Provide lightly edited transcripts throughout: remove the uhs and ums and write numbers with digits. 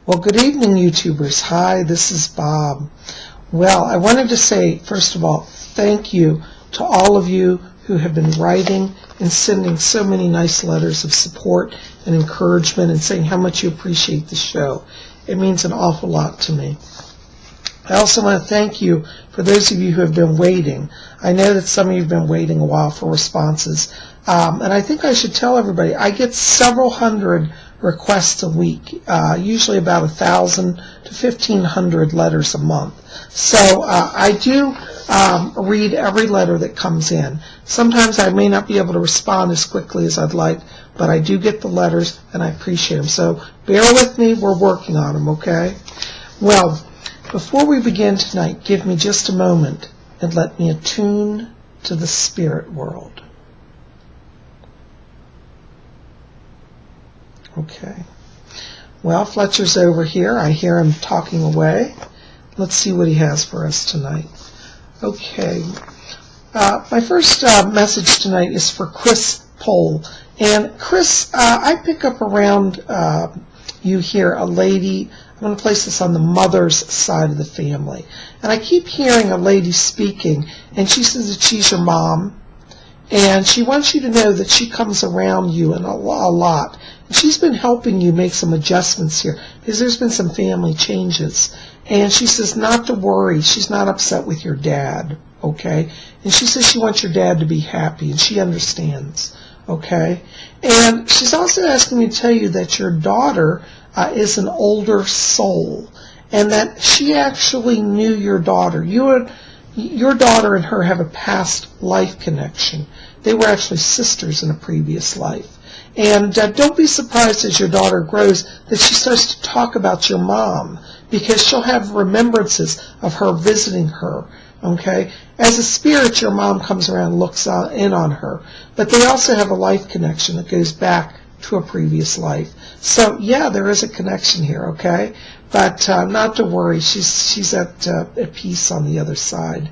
Well, good evening, YouTubers. Hi, this is Bob. Well, I wanted to say, first of all, thank you to all of you who have been writing and sending so many nice letters of support and encouragement and saying how much you appreciate the show. It means an awful lot to me. I also want to thank you for those of you who have been waiting. I know that some of you have been waiting a while for responses. And I think I should tell everybody, I get several hundred requests a week, usually about 1,000 to 1,500 letters a month. So I do read every letter that comes in. Sometimes I may not be able to respond as quickly as I'd like, but I do get the letters and I appreciate them. So bear with me, we're working on them, okay? Well, before we begin tonight, give me just a moment and let me attune to the spirit world. Okay. Well, Fletcher's over here. I hear him talking away. Let's see what he has for us tonight. Okay. My first message tonight is for Chris Pohl. And Chris, I pick up around you here a lady. I'm going to place this on the mother's side of the family. And I keep hearing a lady speaking, and she says that she's your mom. And she wants you to know that she comes around you a lot. She's been helping you make some adjustments here because there's been some family changes. And she says not to worry. She's not upset with your dad, okay? And she says she wants your dad to be happy, and she understands, okay? And she's also asking me to tell you that your daughter is an older soul, and that she actually knew your daughter. Your daughter and her have a past life connection. They were actually sisters in a previous life. And don't be surprised as your daughter grows that she starts to talk about your mom, because she'll have remembrances of her visiting her, okay? As a spirit, your mom comes around and looks in on her. But they also have a life connection that goes back to a previous life. So, yeah, there is a connection here, okay? But not to worry. She's at peace on the other side.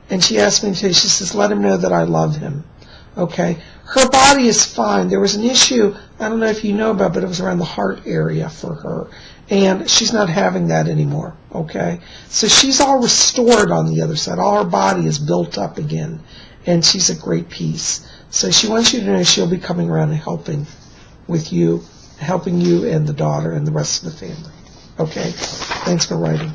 And she asked me to, she says, let him know that I love him. Okay? Her body is fine. There was an issue, I don't know if you know about, but it was around the heart area for her. And she's not having that anymore. Okay? So she's all restored on the other side. All her body is built up again. And she's at great peace. So she wants you to know she'll be coming around and helping with you, helping you and the daughter and the rest of the family. Okay? Thanks for writing.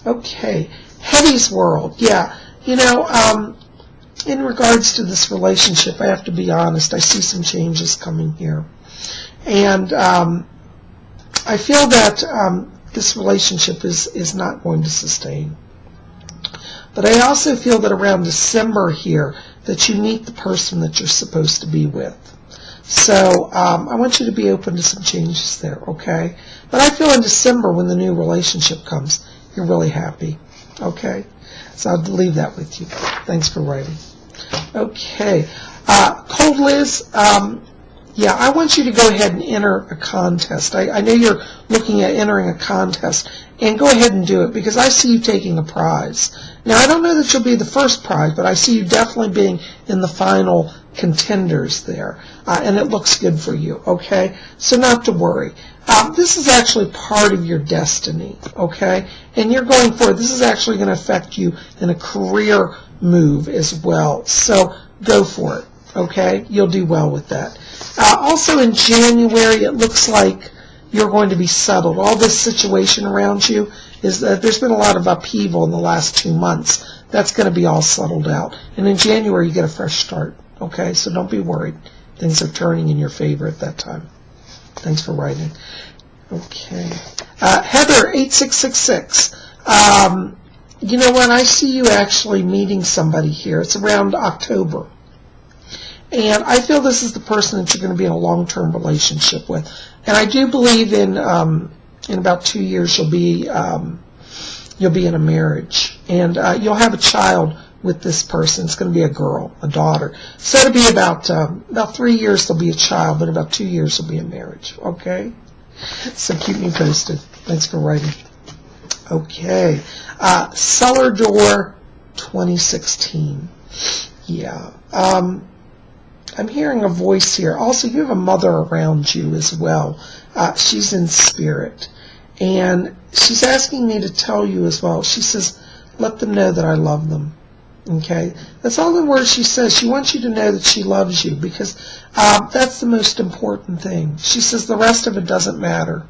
Okay. Hetty's World. Yeah. You know, in regards to this relationship, I have to be honest, I see some changes coming here. And I feel that this relationship is not going to sustain. But I also feel that around December here, that you meet the person that you're supposed to be with. So I want you to be open to some changes there, okay? But I feel in December, when the new relationship comes, you're really happy, okay? So I'll leave that with you. Thanks for writing. Okay. Cold Liz, yeah, I want you to go ahead and enter a contest. I know you're looking at entering a contest, and go ahead and do it, because I see you taking a prize. Now, I don't know that you'll be the first prize, but I see you definitely being in the final contenders there, and it looks good for you, okay? So not to worry. This is actually part of your destiny, okay? And you're going for it. This is actually going to affect you in a career move as well. So go for it, okay? You'll do well with that. Also in January, it looks like you're going to be settled. All this situation around you is that there's been a lot of upheaval in the last 2 months. That's going to be all settled out. And in January, you get a fresh start, okay? So don't be worried. Things are turning in your favor at that time. Thanks for writing. Okay. Heather, 8666. You know what? I see you actually meeting somebody here. It's around October. And I feel this is the person that you're going to be in a long-term relationship with. And I do believe in about 2 years you'll be in a marriage. And you'll have a child with this person. It's going to be a girl, a daughter. So it'll be about 3 years there'll be a child, but about 2 years will be a marriage. Okay? So keep me posted. Thanks for writing. Okay. Cellar Door 2016. Yeah. I'm hearing a voice here. Also, you have a mother around you as well. She's in spirit. And she's asking me to tell you as well. She says, let them know that I love them. Okay? That's all the words she says. She wants you to know that she loves you, because that's the most important thing. She says the rest of it doesn't matter.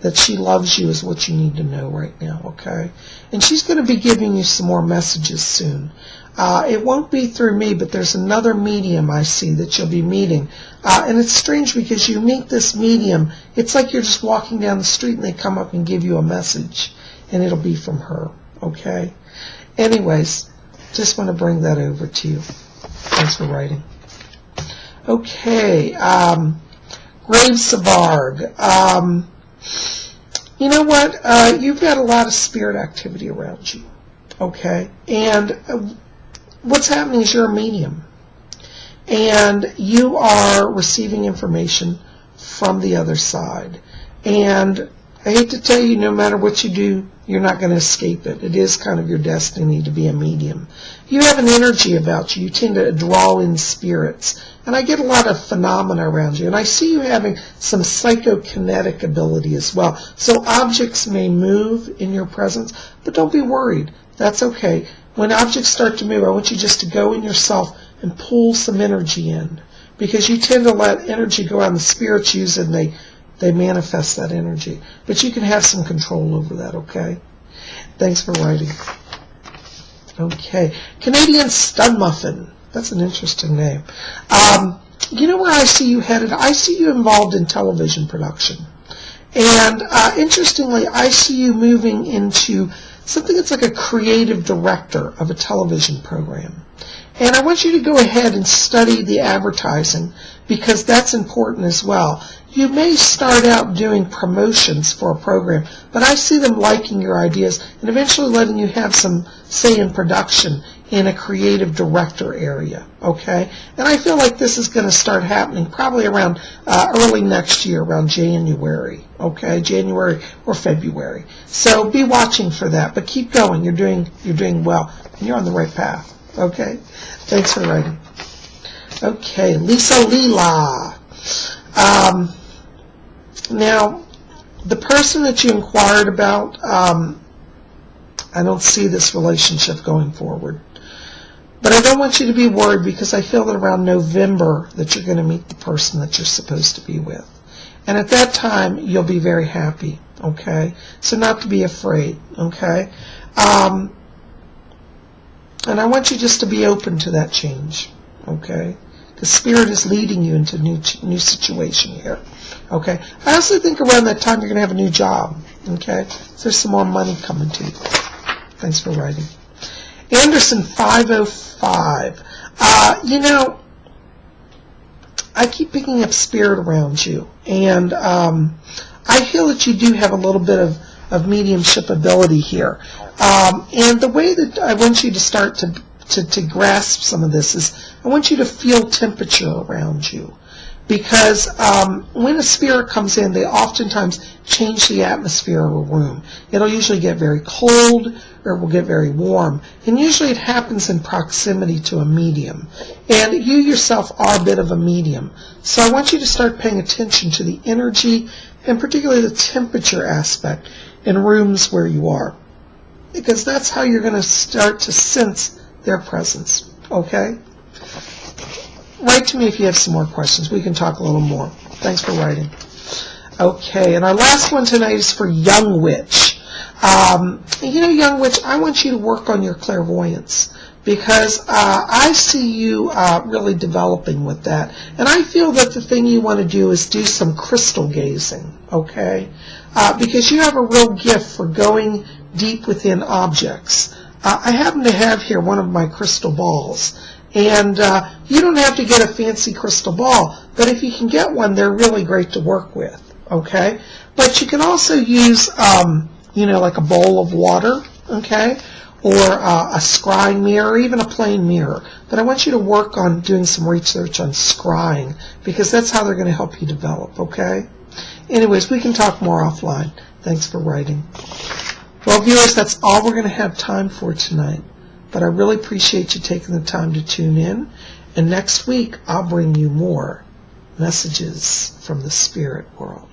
That she loves you is what you need to know right now, okay? And she's going to be giving you some more messages soon. It won't be through me, but there's another medium I see that you'll be meeting. And it's strange because you meet this medium, it's like you're just walking down the street and they come up and give you a message. And it'll be from her, okay? Anyways, just want to bring that over to you. Thanks for writing. Okay, Grave Savard. You know what? You've got a lot of spirit activity around you, okay? And what's happening is you're a medium, and you are receiving information from the other side. And I hate to tell you, no matter what you do, you're not going to escape it. It is kind of your destiny to be a medium. You have an energy about you. You tend to draw in spirits. And I get a lot of phenomena around you. And I see you having some psychokinetic ability as well. So objects may move in your presence, but don't be worried. That's okay. When objects start to move, I want you just to go in yourself and pull some energy in. Because you tend to let energy go out, and the spirits use it, and they manifest that energy. But you can have some control over that, okay? Thanks for writing. Okay. Canadian Stud Muffin. That's an interesting name. You know where I see you headed? I see you involved in television production. And interestingly, I see you moving into something that's like a creative director of a television program. And I want you to go ahead and study the advertising, because that's important as well. You may start out doing promotions for a program, but I see them liking your ideas and eventually letting you have some say in production in a creative director area, okay? And I feel like this is going to start happening probably around early next year, around January, okay? January or February. So be watching for that, but keep going. You're doing well, and you're on the right path, okay? Thanks for writing. Okay, Lisa Leela. Now, the person that you inquired about, I don't see this relationship going forward. But I don't want you to be worried, because I feel that around November that you're going to meet the person that you're supposed to be with. And at that time, you'll be very happy, okay? So not to be afraid, okay? And I want you just to be open to that change, okay? The Spirit is leading you into a new situation here, okay? I also think around that time you're going to have a new job, okay? So there's some more money coming to you. Thanks for writing. Anderson 505. You know, I keep picking up spirit around you, and I feel that you do have a little bit of mediumship ability here. And the way that I want you to start to grasp some of this is I want you to feel temperature around you. Because when a spirit comes in, they oftentimes change the atmosphere of a room. It'll usually get very cold, or it will get very warm. And usually it happens in proximity to a medium. And you yourself are a bit of a medium. So I want you to start paying attention to the energy, and particularly the temperature aspect in rooms where you are. Because that's how you're going to start to sense their presence. Okay? Write to me if you have some more questions. We can talk a little more. Thanks for writing. Okay, and our last one tonight is for Young Witch. You know, Young Witch, I want you to work on your clairvoyance, because I see you really developing with that. And I feel that the thing you want to do is do some crystal gazing, okay? Because you have a real gift for going deep within objects. I happen to have here one of my crystal balls. And you don't have to get a fancy crystal ball, but if you can get one, they're really great to work with, okay? But you can also use, you know, like a bowl of water, okay? Or a scrying mirror, or even a plain mirror. But I want you to work on doing some research on scrying, because that's how they're going to help you develop, okay? Anyways, we can talk more offline. Thanks for writing. Well, viewers, that's all we're going to have time for tonight. But I really appreciate you taking the time to tune in. And next week, I'll bring you more messages from the spirit world.